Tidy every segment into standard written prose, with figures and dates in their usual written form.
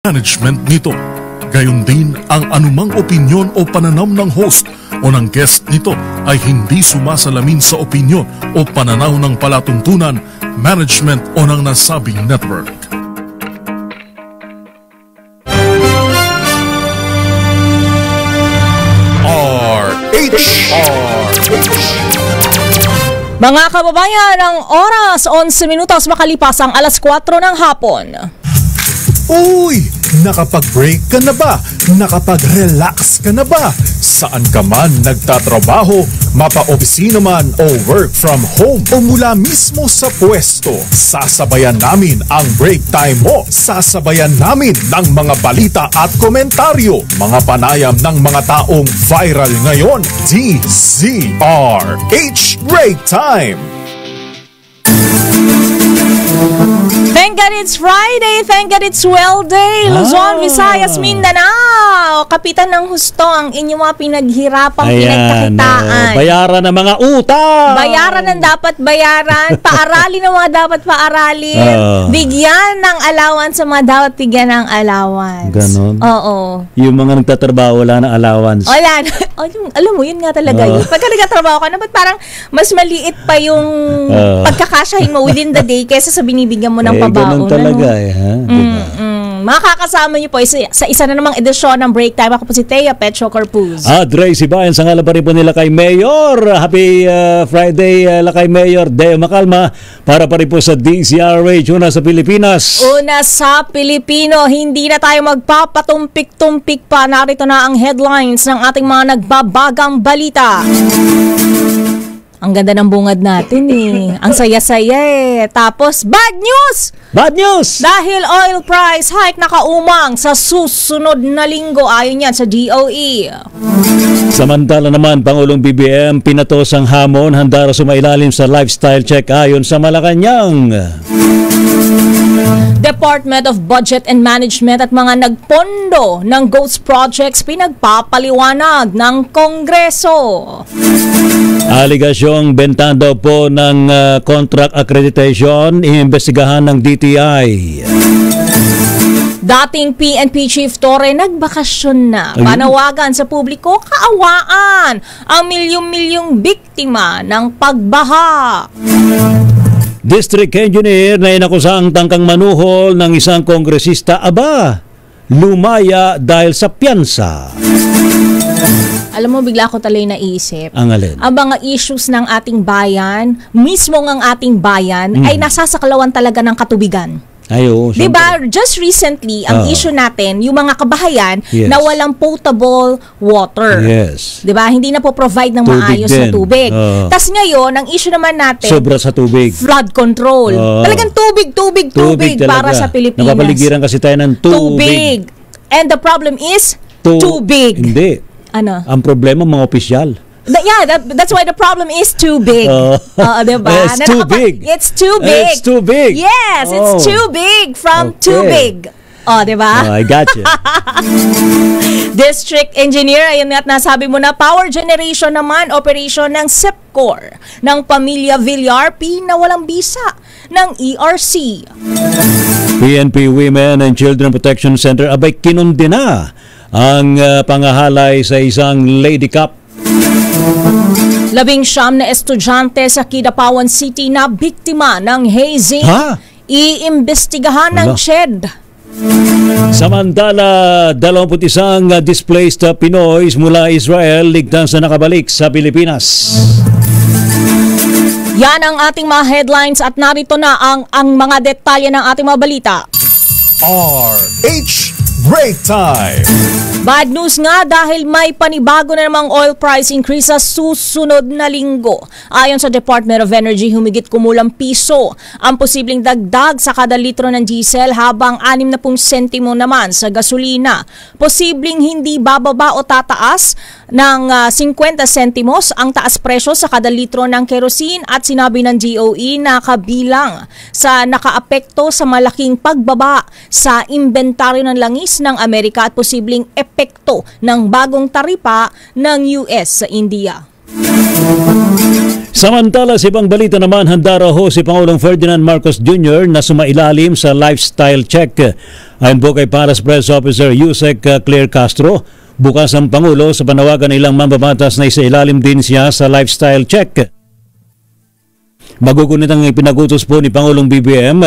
management nito. Gayon din ang anumang opinyon o pananaw ng host o ng guest nito ay hindi sumasalamin sa opinyon o pananaw ng palatuntunan, management o ng nasabing network. Mga kababayan, ang oras 11 minutos makalipas ang alas 4 ng hapon. Uy! Nakapag-break ka na ba? Nakapag-relax ka na ba? Saan ka man nagtatrabaho, mapa-opisina man o work from home o mula mismo sa pwesto, sasabayan namin ang break time mo. Sasabayan namin ng mga balita at komentaryo, mga panayam ng mga taong viral ngayon. DZRH Break Time! Thank God it's Friday, thank God it's well day, Luzon, Visayas, Mindanao. Kapitan ng husto ang inyong mga pinaghirapang pinagkakitaan. Bayaran ng mga utang. Bayaran ng dapat bayaran, paaralin ng mga dapat paaralin, bigyan ng allowance sa mga dapat bigyan ng allowance. Ganon? Oo. Yung mga nagtatrabaho wala na allowance. Wala na. Alam mo, yun nga talaga yun. Pagka nagtatrabaho ka na, ba't parang mas maliit pa yung pagkakasyahin mo within the day kesa sa binibigyan mo ng pabaon. Ganun talaga ha? Diba? Makakasama niyo po sa isa na namang edisyon ng Break Time. Ako po si Thea Petro Corpuz. Dre Sibayan, sa ngala pa rin po nila kay Mayor. Happy Friday la kay Mayor Deo Macalma. Para pa rin po sa DZRH, una sa Pilipinas. Una sa Pilipino, hindi na tayo magpapatumpik-tumpik pa. Narito na ang headlines ng ating mga nagbabagang balita. Ang ganda ng bungad natin eh. Ang saya-saya eh. Tapos, bad news! Bad news! Dahil oil price hike nakaumang sa susunod na linggo. Ayon yan sa DOE. Samantala naman, Pangulong BBM pinatos ang hamon, handa raw sumailalim sa lifestyle check ayon sa Malacanang. Department of Budget and Management at mga nagpondo ng ghost projects pinagpapaliwanag ng Kongreso. Aligasyong bentahan daw po ng contract accreditation, iimbestigahan ng DTI. Dating PNP Chief Torre nagbakasyon na. Panawagan sa publiko, kaawaan ang milyong-milyong biktima ng pagbaha. District Engineer na inakusang tangkang manuhol ng isang kongresista, lumaya dahil sa piyansa. Alam mo, bigla ko tuloy naisip. Ang alin? Ang mga issues ng ating bayan, mismo ng ating bayan, ay nasasaklawan talaga ng katubigan. Ayo, diba, just recently, ang issue natin, yung mga kabahayan na walang potable water. Yes. Diba, hindi na po provide ng maayos na tubig. Tas ngayon, ang issue naman natin, sobra sa tubig. Flood control. Talagang tubig para sa Pilipinas. Nakapaligiran kasi tayo ng tubig. And the problem is, tubig. Hindi. Ano? Ang problema, mga opisyal. That's why the problem is too big. Diba? It's too big. It's too big. It's too big. Yes, it's too big from too big. Diba? I got you. District Engineer, ayun nga at nasabi mo na, power generation naman, operation ng SEPCOR ng Pamilya Villar, pinawalang bisa ng ERC. PNP Women and Children Protection Center, abay kinundi na ang pangahalay sa isang Lady Cup. 19 na estudyante sa Kidapawan City na biktima ng hazing. Iimbestigahan ng CHED. Samantala, 21 displaced Pinoys mula Israel ligtas na nakabalik sa Pilipinas. Yan ang ating mga headlines at narito na ang mga detalye ng ating mga balita. RH Break Time! Bad news nga dahil may panibago na namang oil price increase sa susunod na linggo. Ayon sa Department of Energy, humigit kumulang piso ang posibleng dagdag sa kada litro ng diesel habang 60 sentimo naman sa gasolina. Posibleng hindi bababa o tataas ng 50 sentimos ang taas presyo sa kada litro ng kerosene at sinabi ng DOE na kabilang sa nakaapekto sa malaking pagbaba sa inventaryo ng langis ng Amerika at posibleng epekto ng bagong taripa ng US sa India. Samantala, sa ibang balita naman, handa raw ho si Pangulong Ferdinand Marcos Jr. na sumailalim sa lifestyle check. Ayon po kay Paras Press Officer Yusek Claire Castro, bukas ang Pangulo sa panawagan ng ilang mambabatas na isailalim din siya sa lifestyle check. Magugunit ang ipinagutos po ni Pangulong BBM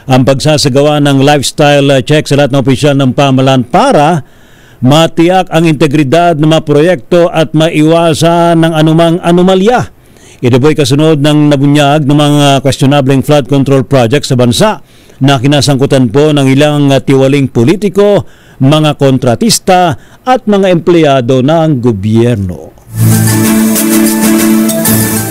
ang pagsasagawa ng lifestyle check sa lahat ng opisyal ng pamahalaan para matiyak ang integridad ng mga proyekto at maiwasan ng anumang anomalya. Ito po'y kasunod ng nabunyag ng mga questionable flood control projects sa bansa na kinasangkutan po ng ilang tiwaling politiko, mga kontratista at mga empleyado ng gobyerno.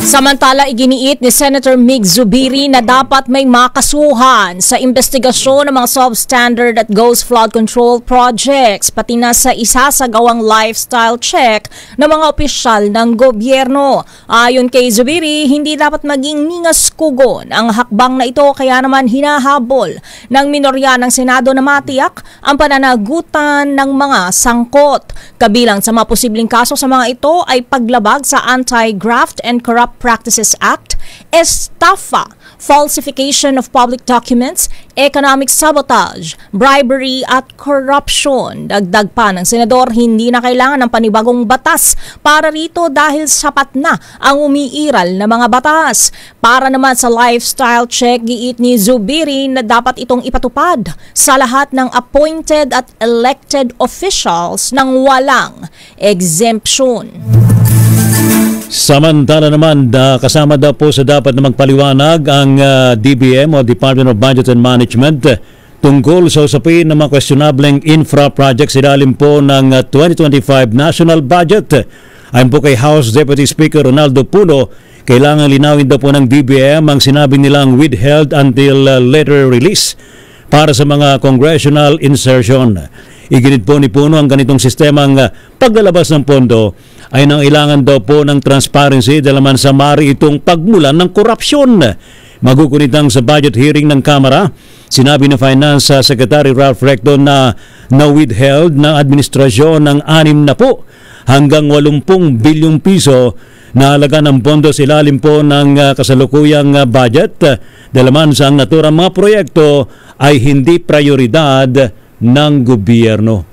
Samantala, iginiit ni Senator Mig Zubiri na dapat may makasuhan sa investigasyon ng mga substandard at ghost flood control projects, pati na sa isasagawang lifestyle check ng mga opisyal ng gobyerno. Ayon kay Zubiri, hindi dapat maging ningas-kugon ang hakbang na ito, kaya naman hinahabol ng minorya ng Senado na matiyak ang pananagutan ng mga sangkot. Kabilang sa mga posibleng kaso sa mga ito ay paglabag sa Anti-Graft and Corrupt Practices Act, estafa, falsification of public documents, economic sabotage, bribery at corruption. Dagdag pa ng senador, hindi na kailangan ng panibagong batas para rito dahil sapat na ang umiiral na mga batas. Para naman sa lifestyle check, giit ni Zubiri na dapat itong ipatupad sa lahat ng appointed at elected officials ng walang exemption. Samantala naman, kasama daw po sa dapat na magpaliwanag ang DBM o Department of Budget and Management tungkol sa usapin ng mga questionableng infra projects ilalim po ng 2025 National Budget. Ayon po kay House Deputy Speaker Ronaldo Pulo, kailangan linawin daw po ng DBM ang sinabi nilang withheld until later release para sa mga congressional insertion. Iginit po ni Puno ang ganitong sistemang paglalabas ng pondo ay nangailangan daw po ng transparency dahil naman sa mari itong pagmulan ng korupsyon. Magugunitang sa budget hearing ng Kamara, sinabi ni Finance Secretary Ralph Recto na na-withheld ng administrasyon ng 6 na po hanggang 80 bilyong piso na halaga ng pondo sa ilalim po ng kasalukuyang budget dahil naman sa ang naturang mga proyekto ay hindi prioridad ng gobyerno.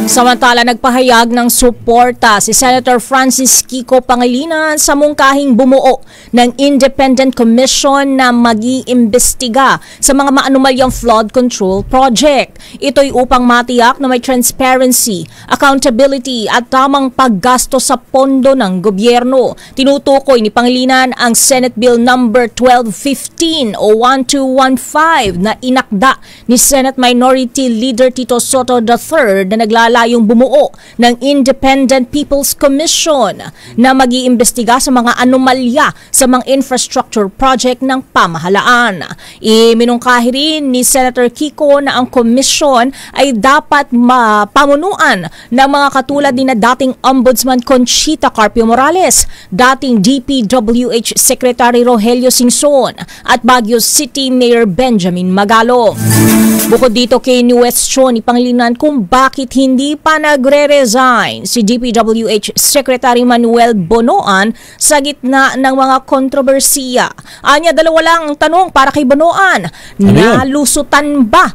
Samantala, nagpahayag ng suporta si Senator Francis Kiko Pangilinan sa mungkahing bumuo ng Independent Commission na mag-iimbestiga sa mga maanumalyang flood control project. Ito'y upang matiyak na may transparency, accountability at tamang paggasto sa pondo ng gobyerno. Tinutukoy ni Pangilinan ang Senate Bill number 1215 o 1215 na inakda ni Senate Minority Leader Tito Soto III na naglalayong bumuo ng Independent People's Commission na mag-iimbestiga sa mga anomalya sa mga infrastructure project ng pamahalaan. Iminungkahi rin ni Senator Kiko na ang komisyon ay dapat pamunuan ng mga katulad ni na dating Ombudsman Conchita Carpio Morales, dating DPWH Secretary Rogelio Singson at Baguio City Mayor Benjamin Magalong. Bukod dito, kini-question ni Pangilinan kung bakit hindi pa nagre-resign si DPWH Secretary Manuel Bonoan sa gitna ng mga kontrobersiya. Anya, dalawa lang ang tanong para kay Bonoan. Nalusutan ba?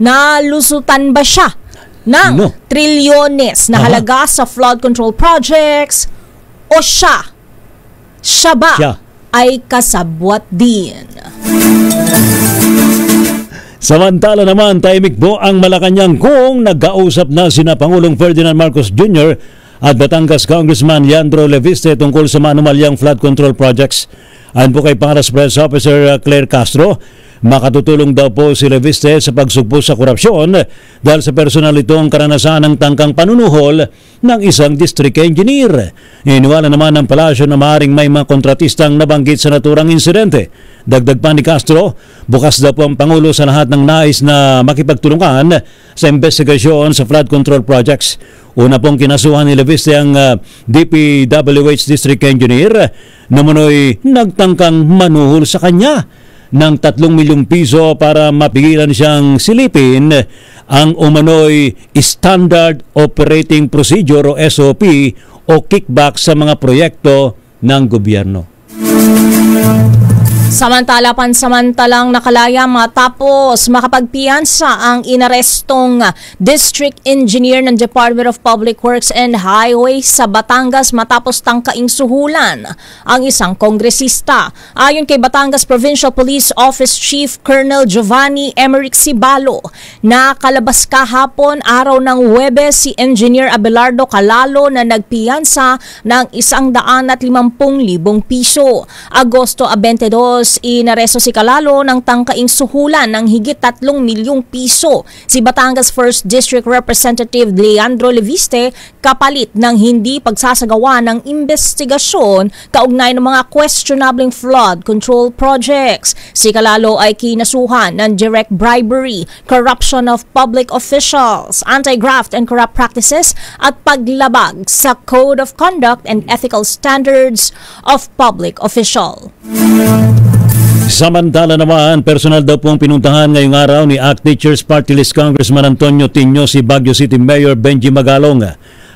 Nalusutan ba siya ng trilyones na halaga sa flood control projects o siya ba ay kasabwat din? Samantala naman, tahimik po ang Malacanang kung nag-kausap na sina Pangulong Ferdinand Marcos Jr. at Batangas Congressman Leandro Leviste tungkol sa maanumalyang flood control projects. Ayon po kay Paras Press Officer Claire Castro, makatutulong daw po si Leviste sa pagsugpo sa korupsyon dahil sa personal itong karanasan ng tangkang panunuhol ng isang district engineer. Iniwala naman ng palasyo na maaaring may mga kontratistang nabanggit sa naturang insidente. Dagdag pa ni Castro, bukas daw po ang Pangulo sa lahat ng nais na makipagtulungan sa investigasyon sa flood control projects. Una pong kinasuhan ni Leviste ang DPWH District Engineer na manoy nagtangkang manuhol sa kanya ng 3 milyong piso para mapigilan siyang silipin ang umano'y Standard Operating Procedure o SOP o kickback sa mga proyekto ng gobyerno. Samantala, pansamantalang nakalaya matapos makapagpiyansa ang inarestong District Engineer ng Department of Public Works and Highways sa Batangas matapos tangkaing suhulan ang isang kongresista. Ayon kay Batangas Provincial Police Office Chief Colonel Giovanni Emerick Cibalo, nakalabas kahapon araw ng Huwebes si Engineer Abelardo Calalo na nagpiyansa ng 150,000 piso. Agosto 22, inaresto si Calalo ng tangkaing suhulan ng higit 3 milyong piso. Si Batangas 1st District Representative Leandro Leviste kapalit ng hindi pagsasagawa ng investigasyon kaugnay ng mga questionable flood control projects. Si Calalo ay kinasuhan ng direct bribery, corruption of public officials, anti-graft and corrupt practices at paglabag sa Code of Conduct and Ethical Standards of Public Official. Samantala naman, personal daw pong pinuntahan ngayong araw ni ACT Teachers Party List Congressman Antonio Tinio si Baguio City Mayor Benji Magalong.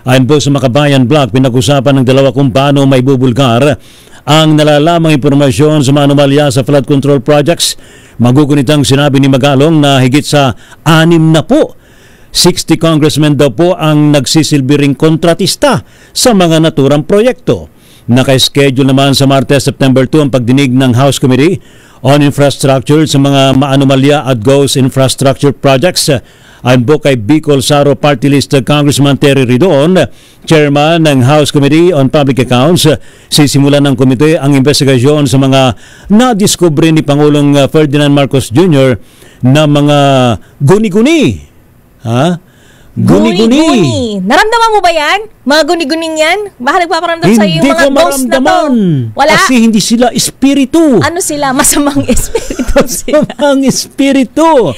Ayon po sa Makabayan Block, pinag-usapan ng dalawa kung paano may bubulgar ang nalalamang impormasyon sa mga anomalya sa flood control projects. Magugunitang sinabi ni Magalong na higit sa 60 congressmen daw po ang nagsisilbi ring kontratista sa mga naturang proyekto. Naka-schedule naman sa Martes, September 2 ang pagdinig ng House Committee on Infrastructure sa mga maanomalya at ghost infrastructure projects. Ayon po kay Bicol Saro Party List Congressman Terry Ridon, Chairman ng House Committee on Public Accounts, sisimulan ng komite ang investigasyon sa mga nadiskubre ni Pangulong Ferdinand Marcos Jr. na mga guni-guni. Guni-guni. Naramdaman mo ba yan? Mga guni-guning yan? Baka nagpaparamdam sa iyo yung mga ghost na to? Wala? Kasi hindi sila espiritu. Ano sila? Masamang espiritu sila. Masamang espiritu.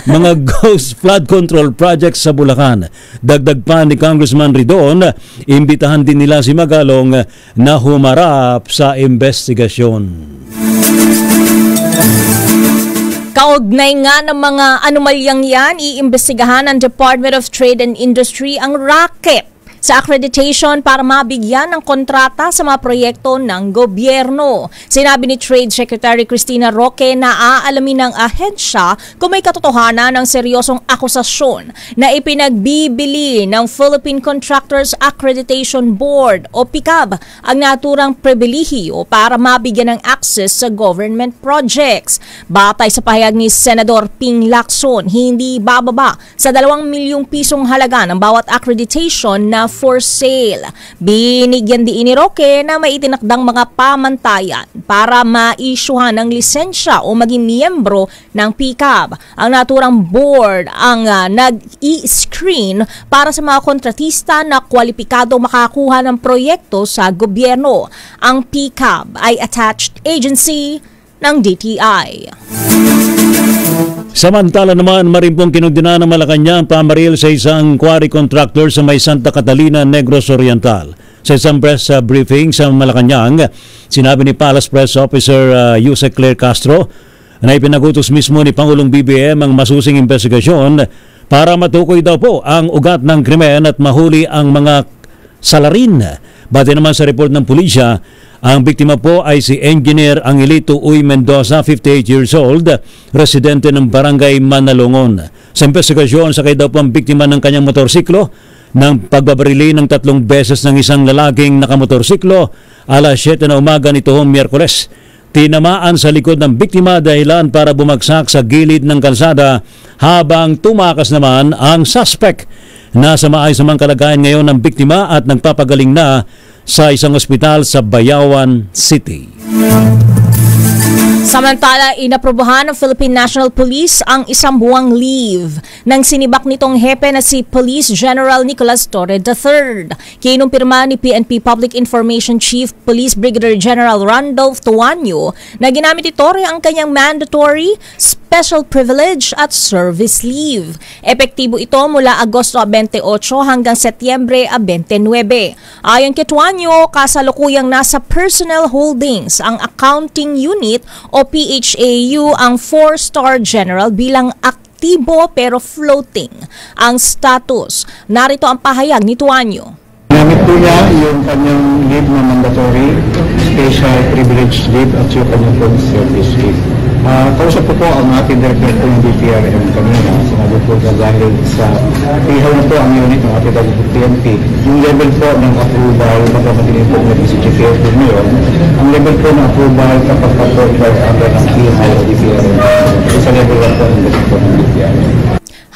Mga ghost flood control projects sa Bulacan. Dagdag pa ni Congressman Ridon, imbitahan din nila si Magalong na humarap sa investigasyon. Kaugnay nga ng mga anomalyang yan, iimbestigahan ng Department of Trade and Industry ang racket sa accreditation para mabigyan ng kontrata sa mga proyekto ng gobyerno. Sinabi ni Trade Secretary Cristina Roque na aalamin ng ahensya kung may katotohanan ng seryosong akusasyon na ipinagbibili ng Philippine Contractors Accreditation Board o PICAB ang naturang pribilehiyo para mabigyan ng access sa government projects. Batay sa pahayag ni Senador Ping Lacson, hindi bababa sa 2 milyong pisong halaga ng bawat accreditation na for sale. Binigyan din ni Roque na may itinakdang mga pamantayan para ma-issuehan ng lisensya o maging miyembro ng PICAB. Ang naturang board ang nag-i-screen para sa mga kontratista na kwalipikado makakuha ng proyekto sa gobyerno. Ang PICAB ay attached agency ng DTI. Samantala naman, marimpong kinugdina ng Malacanang pamaril sa isang quarry contractor sa may Santa Catalina, Negros Oriental. Sa isang press briefing sa Malacanang, sinabi ni Palace Press Officer Yuse Claire Castro na ipinagutos mismo ni Pangulong BBM ang masusing investigasyon para matukoy daw po ang ugat ng krimen at mahuli ang mga salarin. Batay naman sa report ng pulisya, ang biktima po ay si Engineer Angelito Uy Mendoza, 58 years old, residente ng Barangay Manalongon. Sa investigasyon, sakay daw po ang biktima ng kanyang motorsiklo ng pagbabarili ng 3 beses ng isang lalaking nakamotorsiklo alas 7 na umaga nitong Miyerkules. Tinamaan sa likod ng biktima dahilan para bumagsak sa gilid ng kalsada habang tumakas naman ang suspect. Nasa maayos namang kalagayan ngayon ng biktima at nagpapagaling na sa isang ospital sa Bayawan City. Samantala, inaprobahan ng Philippine National Police ang 1 buwang leave ng sinibak nitong hepe na si Police General Nicolas Torre III. Kinumpirma ni PNP Public Information Chief Police Brigadier General Randolph Tuanyo na ginamit ni Torre ang kanyang mandatory, special privilege at service leave. Epektibo ito mula Agosto 28 hanggang Setyembre 29. Ayon kay Tuanyo, kasalukuyang nasa personnel holdings ang accounting unit o PHAU ang 4-star general bilang aktibo pero floating ang status. Narito ang pahayag ni Tuanyo. Gamit po niya yung kanyang leave na mandatory, special privilege leave at yung kanyang food service leave. Kausap po ang ating director po yung DPRM kanina. Sinabi po na dahil sa ihaw na po ang unit ng ating PNP. Yung level po ng approval, magkakadinig po ng CGPF po ngayon, ang level po ng approval kapag po under ng ihaw ng DPRM. Sa level 1 po ng DPRM.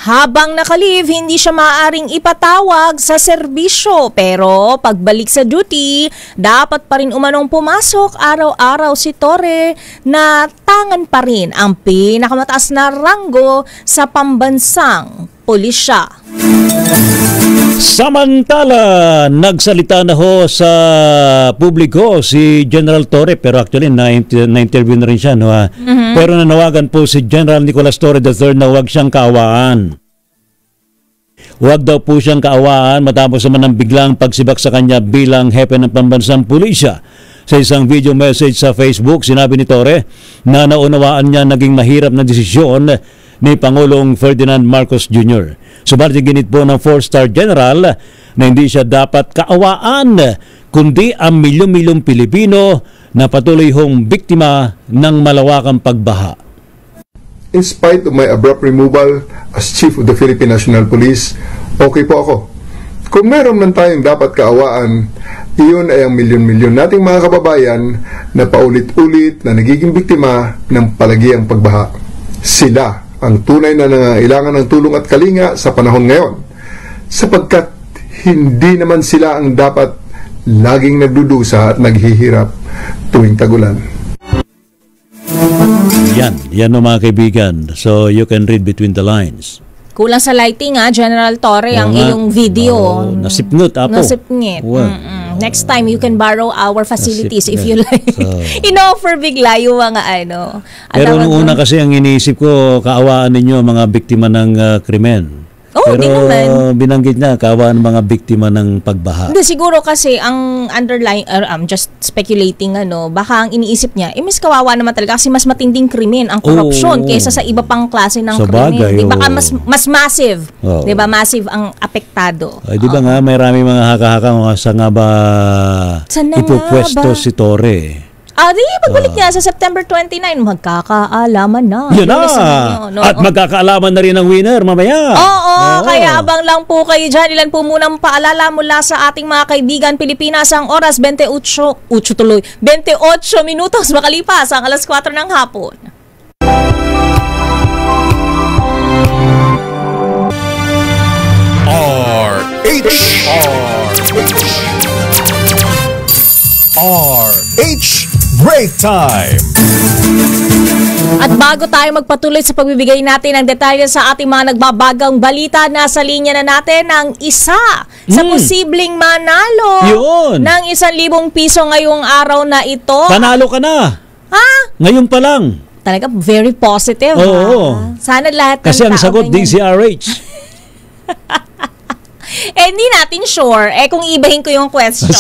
Habang naka-leave, hindi siya maaaring ipatawag sa serbisyo. Pero pagbalik sa duty, dapat pa rin umanong pumasok araw-araw si Torre na tangan pa rin ang pinakamataas na ranggo sa pambansang pulisya. Samantala, nagsalita na ho sa publiko si General Torre, pero actually na-interview na rin siya. No? Pero nanawagan po si General Nicolas Torre III na huwag siyang kaawaan. Huwag daw po siyang kaawaan matapos naman ng biglang pagsibak sa kanya bilang hepe ng pambansang pulisya. Sa isang video message sa Facebook, sinabi ni Torre na naunawaan niya naging mahirap na desisyon ni Pangulong Ferdinand Marcos Jr. Subalit ginit po ng 4-star general na hindi siya dapat kaawaan kundi ang milyon-milyong Pilipino na patuloy hong biktima ng malawakang pagbaha. In spite of my abrupt removal as Chief of the Philippine National Police, okay po ako. Kung meron man tayong dapat kaawaan, iyon ay ang milyon-milyon nating mga kababayan na paulit-ulit na nagiging biktima ng palagiang pagbaha. Sila ang tunay na nangangailangan ng tulong at kalinga sa panahon ngayon, sapagkat hindi naman sila ang dapat laging nagdudusa at naghihirap tuwing tagulan. Yan o mga kaibigan. So you can read between the lines. Kulang sa lighting General Torre, ang iyong video. Nasipngot, apo. Nasipngit. Next time, you can borrow our facilities if you like. So, in-offer bigla yung mga ano. Pero nung una kasi ang iniisip ko, kaawaan ninyo mga biktima ng krimen. Oh, di naman. Binanggit niya, kaawaan ng mga biktima ng pagbaha. Hindi, siguro kasi ang underlying, I'm just speculating, baka ang iniisip niya, mas kawawa naman talaga kasi mas matinding krimen ang korupsyon kaysa sa iba pang klase ng krimen. Di baka mas massive. Di ba? Massive ang apektado. Ay, di ba nga, may rami mga haka-haka sa nga ba ipupwesto si Torre? Di, pagbalik niya sa September 29, magkakaalaman na. Yun na! At magkakaalaman na rin ang winner mamaya. Oo, kaya abang lang po kayo dyan. Ilan po munang paalala mula sa ating mga kaibigan Pilipinas. Ang oras, 28 minutos makalipas ang alas 4 ng hapon. RH Break Time! At bago tayo magpatuloy sa pagbibigay natin ng detalye sa ating mga nagbabagang balita, nasa linya na natin ang isa sa posibleng manalo ng 1,000 piso ngayong araw na ito. Panalo ka na! Ha? Ngayon pa lang. Talaga, very positive. Oo. Sana lahat ng kasi ang sagot, DZRH. Hindi natin sure. Kung ibahin ko yung question.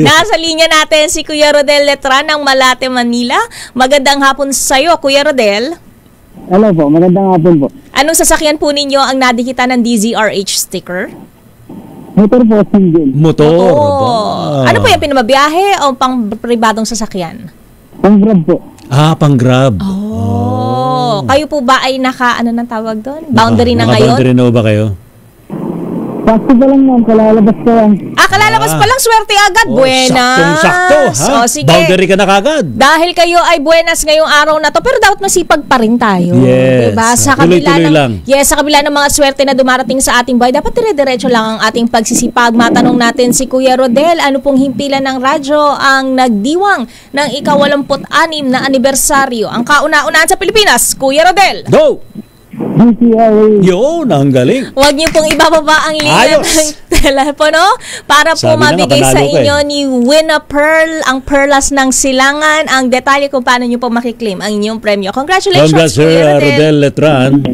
Nasa linya natin si Kuya Rodel Letran ng Malate, Manila. Magandang hapon sa iyo, Kuya Rodel. Hello po, magandang hapon po. Anong sasakyan po ninyo ang nadikitan ng DZRH sticker? Motor po, single. Motor. Ano po yung pinamabiyahe o pang pribadong sasakyan? Pang-grab po. Pang-grab. Kayo po ba ay ano nang tawag doon? Boundary na ngayon? Boundary na ba kayo? Sakto pa lang ma'am, kalalabas pa lang. Kalalabas pa lang, swerte agad. Buenas. Saktong-sakto, ha? Sige. Boundary ka na kagad. Dahil kayo ay buenas ngayong araw na to, pero dapat masipag pa rin tayo. Yes. Diba? Sa kabila sa kabila ng mga swerte na dumarating sa ating buhay, dapat dire-diretso lang ang ating pagsisipag. Matanong natin si Kuya Rodel, ano pong himpilan ng radyo ang nagdiwang ng ika-86 na anibersaryo? Ang kauna-unahan sa Pilipinas, Kuya Rodel. Go! DZRH. Yun, ang galing. Huwag niyo pong ibababa ang linya ng telepono para po mabigay sa inyo ni Wina Pearl, ang perlas ng silangan, ang detalye kung paano niyo po makiklaim ang inyong premyo. Congratulations, Congrats, Sir Rodel Letran.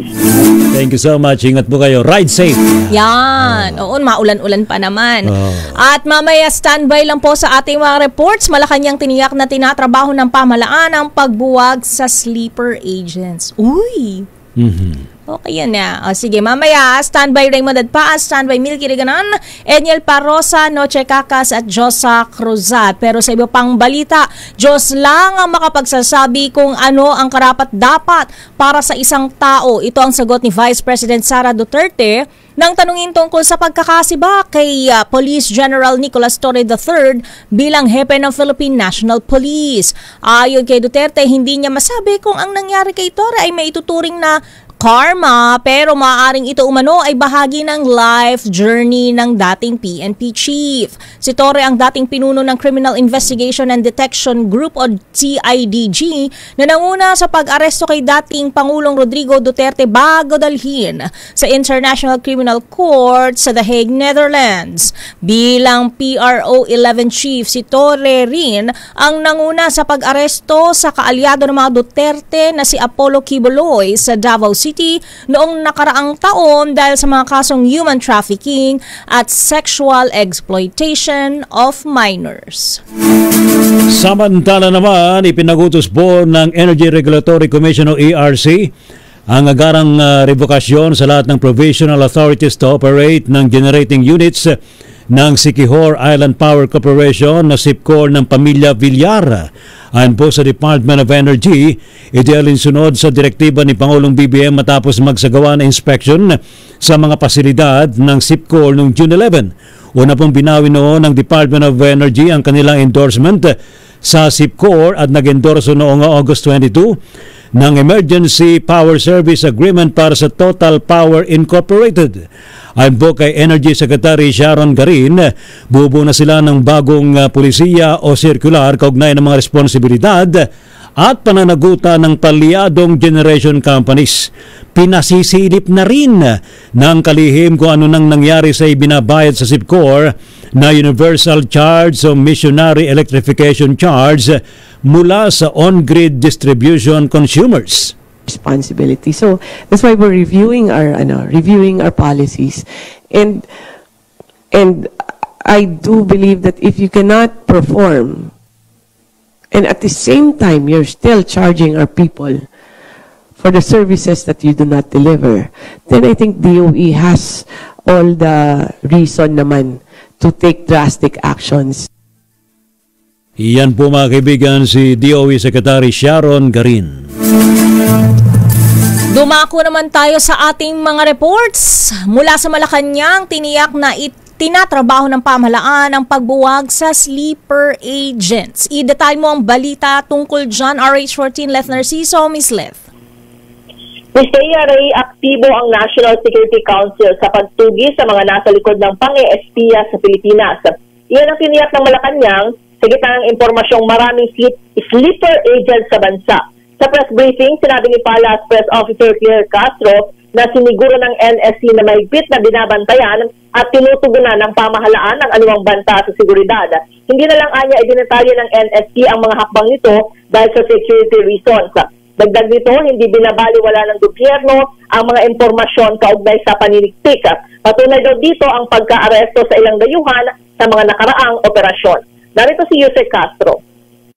Thank you so much. Ingat po kayo. Ride safe. Yan. Oo, maulan-ulan pa naman. At mamaya standby lang po sa ating mga reports. Malacanang tiniyak na tinatrabaho ng pamahalaan ang pagbuwag sa sleeper agents. Uy! Okay yun na. O, sige, mamaya, standby Raymond Adpaas, standby Milky Reganan, Eniel Parosa, Noche Cacas at Josa Cruzat. Pero sa iba pang balita, Diyos lang ang makapagsasabi kung ano ang karapat-dapat para sa isang tao. Ito ang sagot ni Vice President Sara Duterte nang tanungin tungkol sa pagkakasiba kay Police General Nicolas Torre III bilang hepe ng Philippine National Police. Ayon kay Duterte, hindi niya masabi kung ang nangyari kay Torre ay may ituturing na karma, pero maaaring ito umano ay bahagi ng life journey ng dating PNP chief. Si Torre ang dating pinuno ng Criminal Investigation and Detection Group o CIDG na nanguna sa pag-aresto kay dating Pangulong Rodrigo Duterte bago dalhin sa International Criminal Court sa The Hague, Netherlands. Bilang PRO 11 chief, si Torre rin ang nanguna sa pag-aresto sa kaalyado ng mga Duterte na si Apollo Quiboloy sa Davao City noong nakaraang taon dahil sa mga kasong human trafficking at sexual exploitation of minors. Samantala naman, ipinagutos po ng Energy Regulatory Commission o ERC ang agarang revokasyon sa lahat ng provisional authorities to operate ng generating units ng Siquijor Island Power Corporation na SIPCOR ng pamilya Villar. Ayon po sa Department of Energy, ito ay alinsunod sa direktiba ni Pangulong BBM matapos magsagawa ng inspection sa mga pasilidad ng SIPCOR noong June 11. Una pong binawi noon ng Department of Energy ang kanilang endorsement sa SIPCOR at nag-endorso noong August 22 ng Emergency Power Service Agreement para sa Total Power Incorporated. Ayon po kay Energy Secretary Sharon Garin, bubuo na sila ng bagong pulisiya o circular kaugnay ng mga responsibilidad at pananagutan ng palyadong generation companies. Pinasisilip na rin ng kalihim kung ano nang nangyari sa ibinabayad sa SIPCOR na Universal Charge o Missionary Electrification Charge mula sa on-grid distribution consumers. Responsibility. So that's why we're reviewing our policies, and I do believe that if you cannot perform and at the same time you're still charging our people for the services that you do not deliver, then I think DOE has all the reason naman to take drastic actions. Iyan po mga kaibigan si DOE Secretary Sharon Garin. Dumako naman tayo sa ating mga reports. Mula sa Malacanang, tiniyak na tinatrabaho ng pamahalaan ang pagbuwag sa sleeper agents. I-detalye mo ang balita tungkol dyan, RH14 Leth Narciso, Ms. Leth. Ms. Ray, aktibo ang National Security Council sa pagtugi sa mga nasa likod ng pang-espiya sa Pilipinas. Iyan ang tiniyak ng Malacanang sa gitna ng impormasyong maraming sleeper agents sa bansa. Sa press briefing, sinabi ni Palace Press Officer Claire Castro na siniguro ng NSC na mahigpit na binabantayan at tinutugunan ng pamahalaan ng anumang banta sa seguridad. Hindi na lang anya idinatalya ng NSC ang mga hakbang nito dahil sa security reasons. Dagdag nito, hindi binabaliwala ng gobyerno ang mga impormasyon kaugnay sa paniniktik. Patunay daw dito ang pagka-aresto sa ilang dayuhan sa mga nakaraang operasyon. Narito si Jose Castro.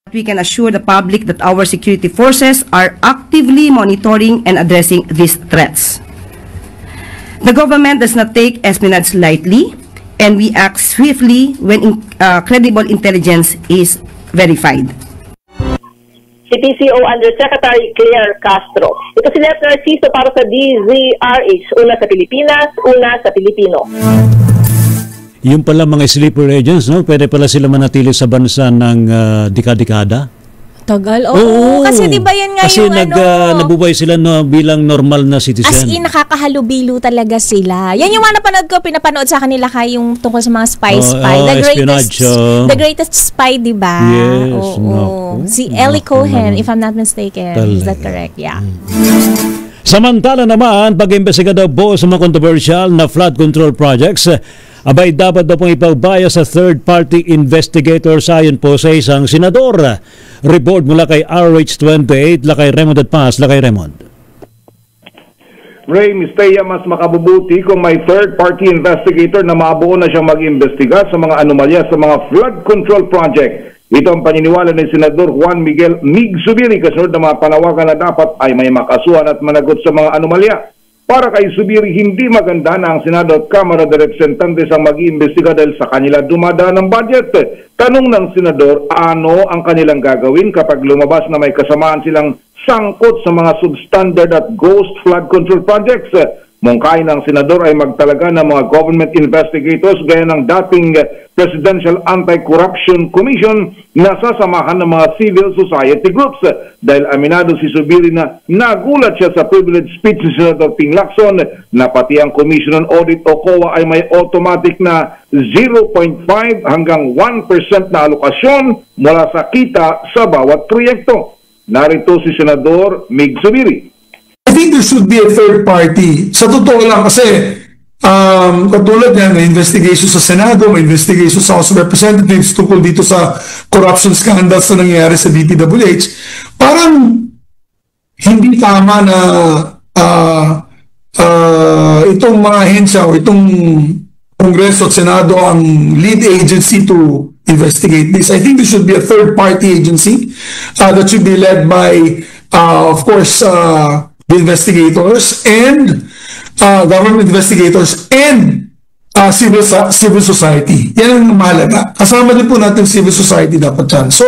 We can assure the public that our security forces are actively monitoring and addressing these threats. The government does not take espionage lightly, and we act swiftly when credible intelligence is verified. Si PCO Undersecretary Claire Castro. Ito si Leth Narciso para sa DZRH. Una sa Pilipinas, una sa Pilipino. Yung pala mga sleeper agents, no? Pwede pala sila manatili sa bansa ng dekada-dekada? Tagal, oo. Kasi di ba yan nga kasi yung nabubuhay sila bilang normal na citizen. As in, nakakahalubilo talaga sila. Yan yung mga pinapanood sa kanila yung tungkol sa mga spy. The greatest spy, di ba? Yes. Si Ellie Cohen, if I'm not mistaken. Is that correct? Yeah. Samantala naman, pag-imbestiga daw po sa mga controversial na flood control projects, abay dapat daw pong ipagbaya sa third-party investigators ayon po sa isang senador. Report mula kay RH28, lakay Raymond Adpaas. Lakay Raymond. Ray, Mistea, mas makabubuti kung may third-party investigator na mabuo na siyang mag-imbestiga sa mga anomalya sa mga flood control project. Ito ang paniniwala ni Senador Juan Miguel Mig Zubiri kasunod ng mga panawagan na dapat ay may makasuhan at managot sa mga anomalya. Para kay Zubiri, hindi maganda na ang Senado at Kamara de Representantes ang mag-iimbestiga dahil sa kanila dumadaan ng budget. Tanong ng Senador, ano ang kanilang gagawin kapag lumabas na may kasamaan silang sangkot sa mga substandard at ghost flood control projects? Mungkahin ng Senador ay magtalaga ng mga government investigators gaya ng dating Presidential Anti-Corruption Commission na sasamahan ng mga civil society groups. Dahil aminado si Zubiri na nagulat siya sa privileged speech ni Senator Ping Lacson na pati ang Commission on Audit o COA ay may automatic na 0.5 hanggang 1% na alokasyon mula sa kita sa bawat proyekto. Narito si Senador Mig Zubiri. I think there should be a third party. Sa totoo lang kasi, katulad yan, may investigation sa Senado, may investigation sa House of Representatives tungkol dito sa corruption scandals na nangyayari sa DPWH. Parang hindi tama na itong mga ahensya o itong Kongreso at Senado ang lead agency to investigate this. I think there should be a third party agency that should be led by, of course, the investigators and government investigators and civil society. Yan ang mahalaga. Kasama din po natin civil society dapat yan. So,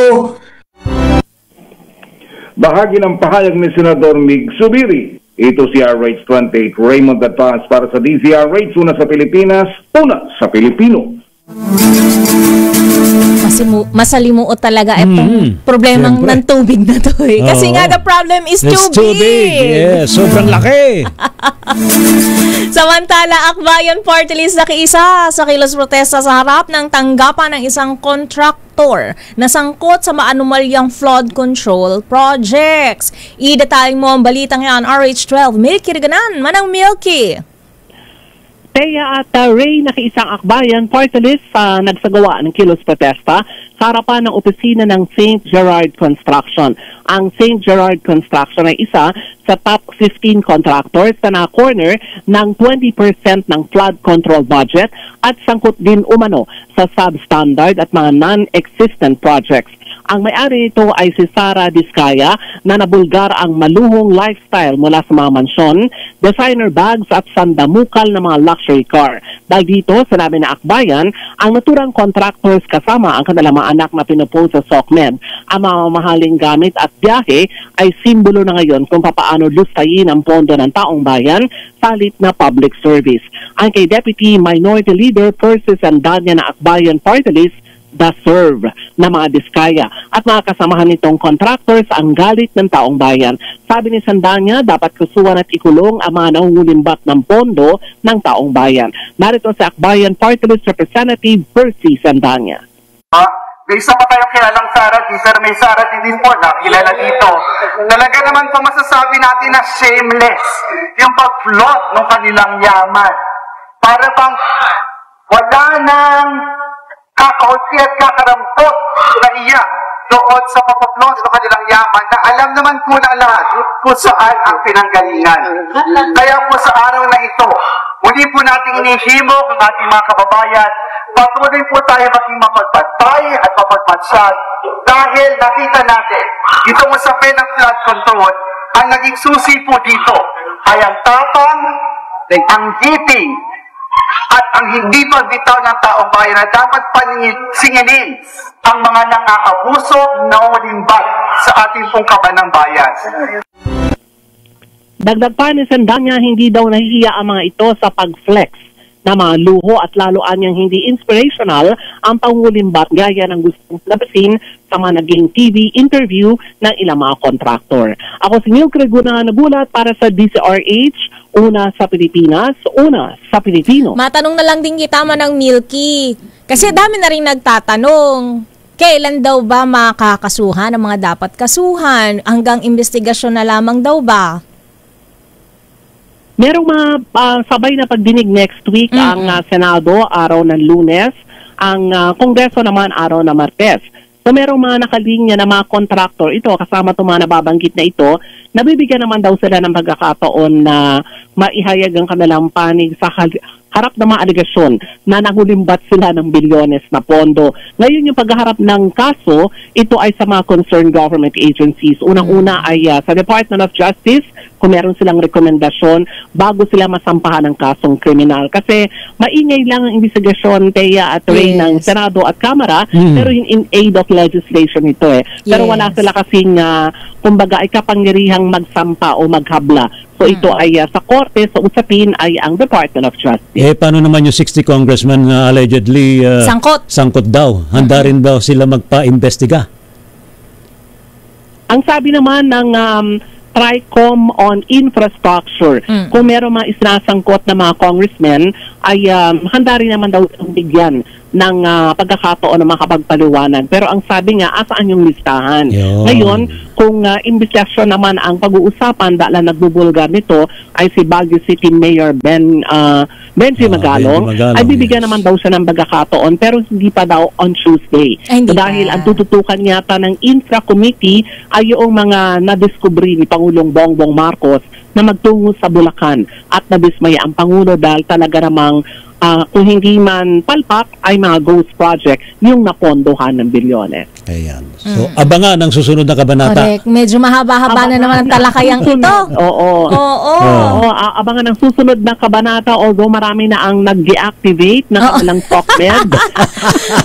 bahagi ng pahayag ni Senador Mig Zubiri. Ito si RH28 Raymond Advance para sa DZRH, una sa Pilipinas, una sa Pilipino. Masalimuot talaga itong problemang ng tubig na to eh. Kasi nga the problem is too big. Yeah, sobrang laki. Samantala, Akbayan Party List nakiisa sa kilos protesta sa harap ng tanggapan ng isang kontraktor na sangkot sa maanumalyang flood control projects. I-detalye mo ang balitang yan, RH12. Milky Reganan, Manang Milky. Teya at Ray nakiisang Akbayan Party List sa nagsagawa ng kilos protesta sa harapan ng opisina ng St. Gerard Construction. Ang St. Gerard Construction ay isa sa top 15 contractors na na-corner ng 20% ng flood control budget at sangkot din umano sa substandard at mga non-existent projects. Ang may-ari nito ay si Sara Diskaya na nabulgar ang maluhong lifestyle mula sa mga mansyon, designer bags at sandamukal na mga luxury car. Dahil dito, sinabi na Akbayan, ang naturang contractors kasama ang kanilang mga anak na pinupose sa SOCMED. Ang mga mamahaling gamit at biyahe ay simbolo na ngayon kung papaano lustayin ang pondo ng taong bayan sa halip na public service. Ang kay Deputy Minority Leader Persis Andanya na Akbayan Party List, deserve na mga Diskaya at mga kasamahan nitong contractors ang galit ng taong bayan. Sabi ni Sandanya, dapat kusuhan at ikulong ang mga nangungulimbat ng pondo ng taong bayan. Narito si Akbayan Party List Representative Percy Sandanya. May isa pa tayong kilalang Sarah, pero may Sarah din po na kilala dito. Talaga naman po masasabi natin na shameless yung pag-flaunt ng kanilang yaman. Para bang wala nang kakaunti at kakarampot na iya doon sa pagpaplot ng kanilang yaman na alam naman po na lahat kung saan ang pinanggalingan. Kaya po sa araw na ito, muli po natin inihimok ang ating mga kababayan, patuloy po tayo maging mapagpantay at mapagpansag dahil nakita natin itong usapin ng flood control, ang naging susi po dito ay ang tapang, ang giping, at ang hindi pagbitaw ng taong bayan na dapat singilin ang mga nang-aabuso na ulimbat sa ating pong kabanang bayan. Dagdag pa ni Sandanya, hindi daw nahihiya ang mga ito sa pag-flex na mga luho at lalo anyang hindi inspirational ang pangulimbat gaya ng gustong labasin sa mga naging TV interview ng ilang mga kontraktor. Ako si Neil Creguna nagulat para sa DZRH, una sa Pilipinas, una sa Pilipino. Matanong na lang din kita Manang Milky, kasi dami na rin nagtatanong, kailan daw ba makakasuhan ang mga dapat kasuhan? Hanggang investigasyon na lamang daw ba? Merong mga sabay na pagdinig next week ang Senado, araw ng Lunes, ang Kongreso naman araw ng Martes. So merong mga nakalinya na mga kontraktor, ito kasama itong mga nababanggit na ito, nabibigyan naman daw sila ng pagkakataon na maihayag ang kanilang panig sa harap ng mga aligasyon na nangulimbat sila ng bilyones na pondo. Ngayon yung pagharap ng kaso, ito ay sa mga concerned government agencies. Unang-una ay sa Department of Justice, kung meron silang rekomendasyon bago sila masampahan ng kasong kriminal. Kasi maingay lang ang investigasyon, Thea at Ray, ng Senado at Kamara, pero yung in aid of legislation ito Pero wala sila kasing, kumbaga, ay kapangyarihang magsampa o maghabla. So ito ay sa korte, sa usapin ay ang Department of Justice. Paano naman yung 60 congressmen na allegedly sangkot daw? Handa rin daw sila magpa-imbestiga? Ang sabi naman ng TRICOM on infrastructure, kung meron mga isinasangkot na mga congressmen, ay handa rin naman daw bigyan ng pagkakataon na makapagpaliwanag. Pero ang sabi nga, asaan yung listahan? Ngayon, kung investigasyon naman ang pag-uusapan, dahil nagbubulgar nito, ay si Baguio City Mayor Benji Magalong, ay bibigyan naman daw siya ng pagkakataon, pero hindi pa daw on Tuesday. Dahil ang tututukan yata ng Infra Committee ay yung mga nadiskubre ni Pangulong Bongbong Marcos na magtungo sa Bulacan at nabismaya ang Pangulo dahil talaga namang kung hindi man palpak ay mga ghost project yung napondohan ng bilyones. Ayan. So, abangan ang susunod na kabanata. Correct. Medyo mahaba-haba na naman ang talakayang ito. Oo. Abangan ang susunod na kabanata, although marami na ang nag-deactivate ng kanilang SOCMED.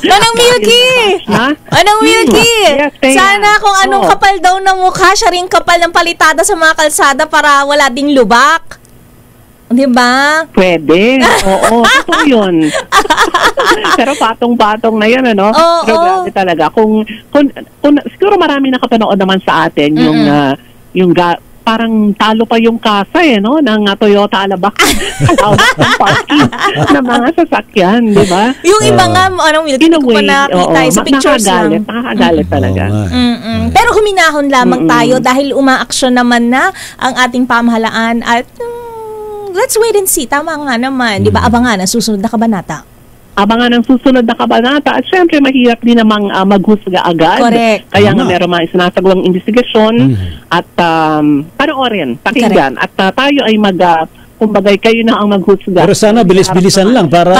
Manang Milky! Manang Milky! Sana kung anong kapal daw ng mukha, siya rin kapal ng palitada sa mga kalsada para wala ding lubak. Diba? Pwede. Oo, totoo yun. Pero patong-patong na yun, ano? Pero grabe talaga. Kung siguro marami nakapanood naman sa atin yung parang talo pa yung kasa no ng Toyota Alabak ng parking ng mga sasakyan, di ba? Yung iba nga, Milky, ko pa nakita sa pictures lang. Nakakagalit talaga. Pero huminahon lamang tayo dahil umaaksyon naman na ang ating pamahalaan at let's wait and see. Tama nga naman. Di ba? Abangan ang susunod na kabanata. Abangan ang susunod na kabanata. At syempre, mahirap din namang maghusga agad. Correct. Kaya nga meron mga sinasagawang investigasyon at panoorin, pakinggan. At tayo ay kumbagay kayo na ang maghusga. Pero sana bilis-bilisan lang para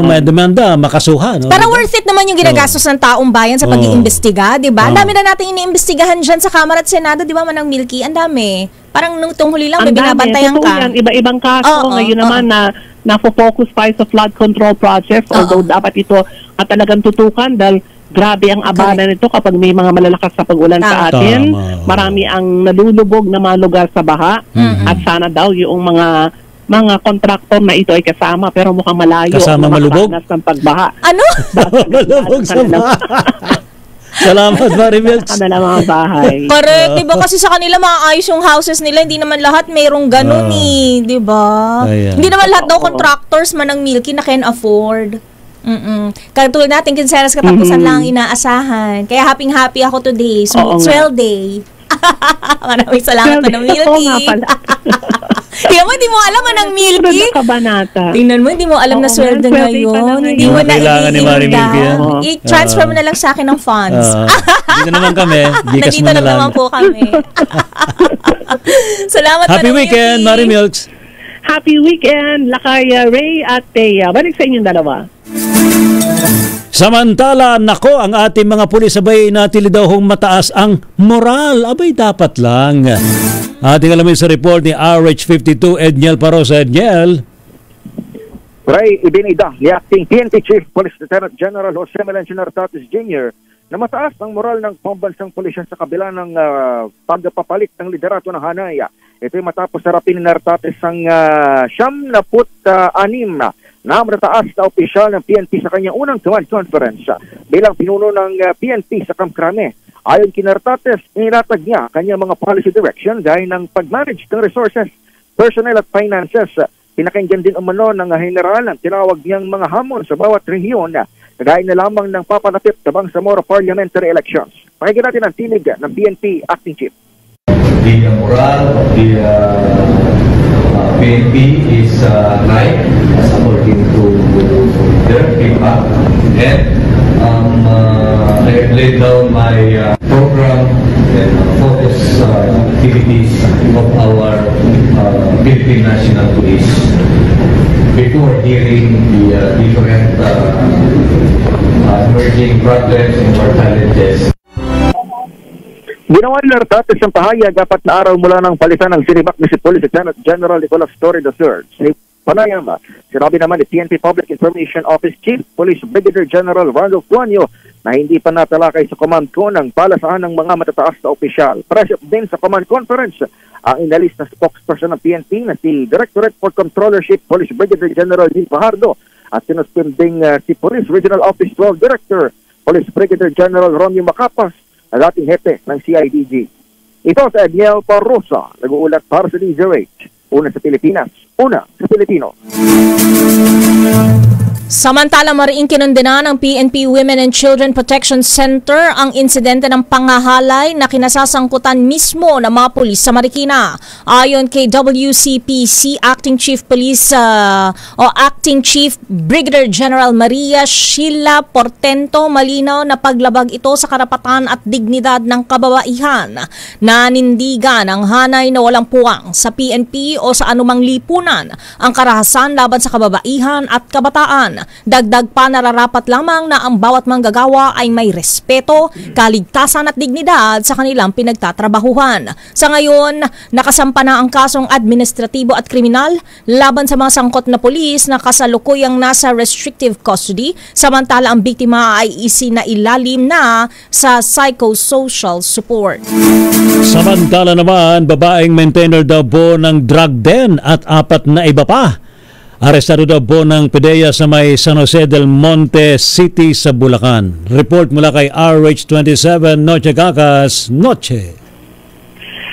may demanda, makasuhan. No? Para worth it naman yung ginagastos ng taong bayan sa pag-iimbestiga, di ba? Ang dami na natin iniimbestigahan dyan sa Kamara at Senado, di ba, Manang Milky? Ang dami. Parang nung huli lang, may binabantayan ka. Iba-ibang kaso. Ngayon naman na-focus tayo sa flood control projects, although dapat ito at talagang tutukan dahil grabe ang abala nito kapag may mga malalakas na pag-ulan sa atin. Marami ang nalulubog na mga lugar sa baha at sana daw yung mga kontraktor na ito ay kasama pero mukhang malayo. Kasama malubog? Ng pagbaha. Ano? Malubog sa baha. Salamat, Marimilch. Kanila mga bahay. Correct. Diba kasi sa kanila maayos yung houses nila, hindi naman lahat mayroong ganun diba? Hindi naman lahat daw contractors, Manang Milky, na can afford. Katulad natin, kinseras katapusan lang ang inaasahan. Kaya happy ako today. Swell day. Maraming salamat, Manang Milky. Oo nga pala. Tingnan mo, hindi mo alam, Manang Milky. Tingnan mo, hindi mo alam na sweldo ngayon. Hindi mo na i-transfer mo na lang sa akin ng funds. Dito naman kami. Nandito lang naman po kami. Salamat, Happy weekend, Marimilch. Happy weekend, Lakaya, Ray at Thea. Balik sa inyong dalawa. Samantala, nako, ang ating mga pulis sabay natili daw hong mataas ang moral. Abay, dapat lang. Ating alamin sa report ni RH52 Edniel Parosa. Edniel. Ray, ibinida ni Acting PNP Chief Police Lieutenant General Jose Melencio Nartates Jr. na mataas ang moral ng pambansang pulisya sa kabila ng pagpapalit ng liderato ng Hanaya. Ito'y matapos harapin ni Nartates ang 76 na mataas na opisyal ng PNP sa kanyang unang command conference bilang pinuno ng PNP sa Camp Crame. Ayon kay Nartates, inilatag niya kanyang mga policy direction gaya ng pag-manage ng resources, personnel at finances. Pinakinggan din umano ng general ang tinawag niyang mga hamon sa bawat rehiyon kagaya na lamang ng papalapit sa Bangsamoro parliamentary elections. Pakinggan natin ang tinig ng PNP Acting Chief. The morale of the PNP is high according to their feedback, and I have laid down my program and focus activities of our Philippine National Police. before hearing the different emerging problems and challenges. Ginawa ni Nartates ang pahayag dapat na araw mula ng palitan ng sinibak ni si Police Lieutenant General Nicolas Torre III. Panayama, sinabi naman ni PNP Public Information Office Chief Police Brigadier General Randolph Guanyo na hindi pa natalakay sa command ko ng palasahan ng mga matataas na opisyal. Present din sa command conference ang inalis na spokesperson ng PNP na si Directorate for Controllership Police Brigadier General Gil Fajardo at sinuspending si Police Regional Office 12 Director Police Brigadier General Romeo Macapas na dating hepe ng CIDG. Ito sa Edniel Parrosa, nag-uulat para sa DZRH. Una sa Pilipinas, una sa Pilipino. Samantala, mariing kinundena ng PNP Women and Children Protection Center ang insidente ng pangahalay na kinasasangkutan mismo ng mga pulis sa Marikina. Ayon kay WCPC Acting Chief Police Acting Chief Brigadier General Maria Sheila Portento, malinaw na paglabag ito sa karapatan at dignidad ng kababaihan. Nanindigan ang hanay na walang puwang sa PNP o sa anumang lipunan ang karahasan laban sa kababaihan at kabataan. Dagdag pa, nararapat lamang na ang bawat manggagawa ay may respeto, kaligtasan at dignidad sa kanilang pinagtatrabahuhan. Sa ngayon, nakasampa na ang kasong administratibo at kriminal laban sa mga sangkot na pulis na kasalukuyang nasa restrictive custody, samantala ang biktima ay isinailalim na sa psychosocial support. Samantala naman, babaeng maintainer daw po ng drug den at 4 na iba pa. Arestado daw po ng PDEA sa may San Jose del Monte City sa Bulacan. Report mula kay RH27, Noche Kakas, Noche.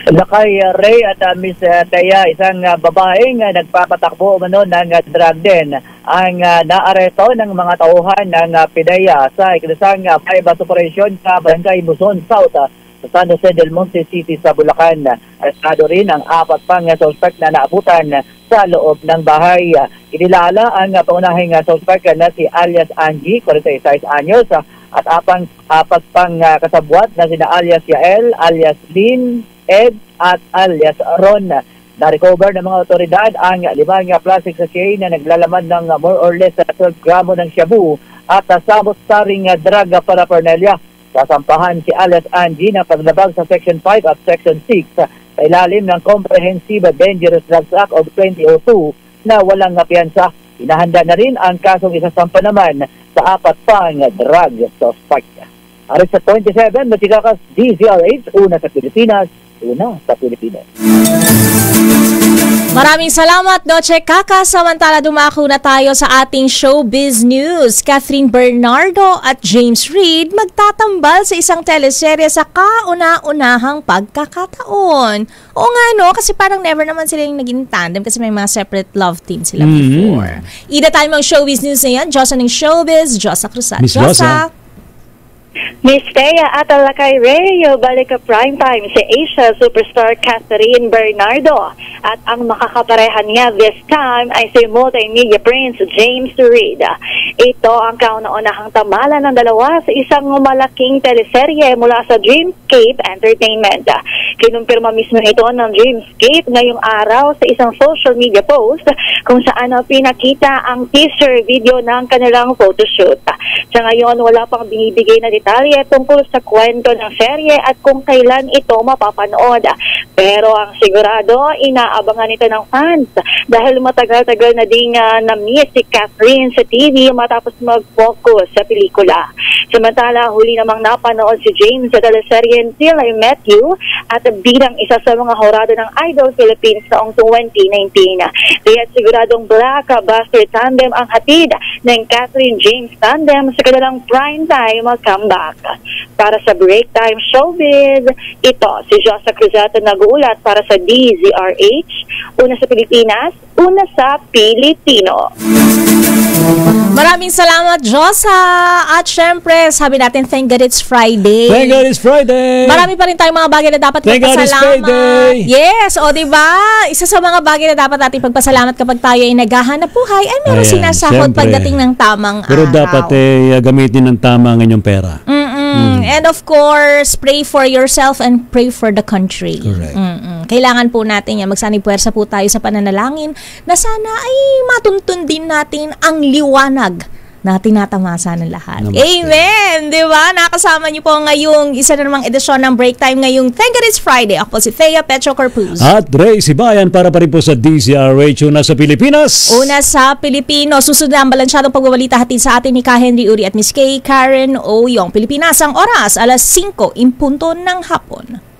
Kay Ray at Miss Teya, isang babaeng nagpapatakbo ng drug den ang naaresto ng mga tauhan ng PDEA sa ikinasang bypass operation sa Barangay Muson South sa San Jose del Monte City sa Bulacan. Arestado rin ang 4 pang suspect na naabutan sa loob ng bahay. Inilala ang pangunahing suspect na si alias Angie, 46 anyos, at 4 pang kasabwat na sina alias Yael, alias Lynn, Ed, at alias Ron. Na-recover ng mga otoridad ang 5 plastic sachet na naglalaman ng more or less 12 gramo ng shabu at sabot-saring drug paraphernalia. Sasampahan si alias Angie na paglabag sa Section 5 at Section 6 sa ilalim ng Comprehensive Dangerous Drugs Act of 2002 na walang piyansa. Inahanda na rin ang kasong isasampa naman sa 4 pang drug suspect. Aris sa 27, Matikakas, DZRH, una sa Pilipinas, una sa Pilipinas. Maraming salamat, Noche Kaka. Samantala, dumako na tayo sa ating showbiz news. Catherine Bernardo at James Reid magtatambal sa isang teleserye sa kauna-unahang pagkakataon. O nga no, kasi parang never naman sila yung naging tandem kasi may mga separate love team sila before. Ida tayo mga showbiz news na yan. Diyosa ng showbiz, Diyosa Cruzat. Diyosa. Miss Thea at Alakay Rayo, balik ka primetime si Asia superstar Catherine Bernardo at ang makakaparehan niya this time ay si multimedia prince James Reid. Ito ang kauna-unahang tamala ng dalawa sa isang malaking teleserye mula sa Dreamscape Entertainment. Kinumpirma mismo ito ng Dreamscape ngayong araw sa isang social media post kung saan pinakita ang teaser video ng kanilang photoshoot. Sa ngayon, wala pang binibigay na detalye tungkol sa kwento ng serye at kung kailan ito mapapanood. Pero ang sigurado, inaabangan ito ng fans dahil matagal-tagal na ding na-miss si Catherine sa TV matapos mag-focus sa pelikula. Samantala, huli namang napanood si James sa teleserye Until I Met You at bilang isa sa mga horado ng Idol Philippines noong 2019. Kaya siguradong blockbuster tandem ang hatid ng Catherine James tandem sa kanilang primetime comeback. Para sa Break Time Showbiz, ito si Josa Cruzat nag-uulat para sa DZRH, una sa Pilipinas, una sa Pilipino. Maraming salamat, Josa! At syempre, sabi natin, thank God it's Friday. Thank God it's Friday! Marami pa rin tayong mga bagay na dapat pagpasalamat. Yes, o diba? Isa sa mga bagay na dapat natin pagpasalamat kapag tayo ay naghahanap buhay ay meron sinasahod pagdating ng tamang Pero araw. dapat gamitin ng tama ang inyong pera. And of course, pray for yourself and pray for the country. Correct. Kailangan po natin yan. Magsanib puwersa po tayo sa pananalangin na sana ay matuntun din natin ang liwanag na tinatamasa ng lahat. Namaste. Amen! Diba? Nakasama niyo po ngayong isa na namang edisyon ng Break Time ngayong Thank God It's Friday. Ako po si Thea Petro Corpuz. At Ray Sibayan para pa rin po sa DZRH una sa Pilipinas. Una sa Pilipino. Susunod na ang balansyadong pagbabalita hatid sa atin ni Ka Henry Uri at Miss Kay Karen Oyong. Pilipinas ang oras, 5:00 ng hapon.